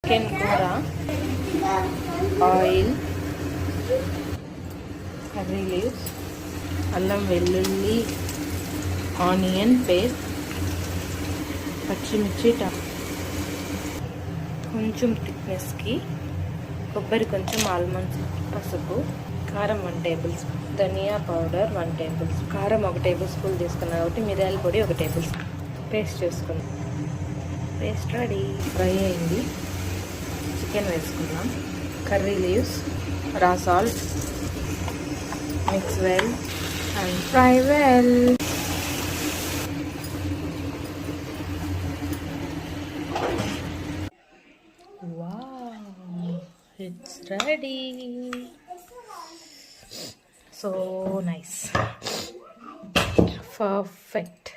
Chicken కూర, oil, curry leaves, అల్లం వెల్లుల్లి ఆనియన్ పేస్ట్, పచ్చిమిర్చి కొంచెం థిక్నెస్కి కొబ్బరి, కొంచెం ఆల్మండ్స్, పసుపు, కారం 1 టేబుల్ స్పూన్, ధనియా పౌడర్ 1 టేబుల్ స్పూన్, కారం 1 టేబుల్ స్పూన్ తీసుకున్నాను కాబట్టి మిరియాల పొడి 1 టేబుల్ స్పూన్ పేస్ట్ చేసుకుందాం. Paste ready. ఫ్రై అయింది. చికెన్ వేసుకుందాం. Curry leaves, raw salt, mix well and fry well. Wow, it's ready. So nice. Perfect.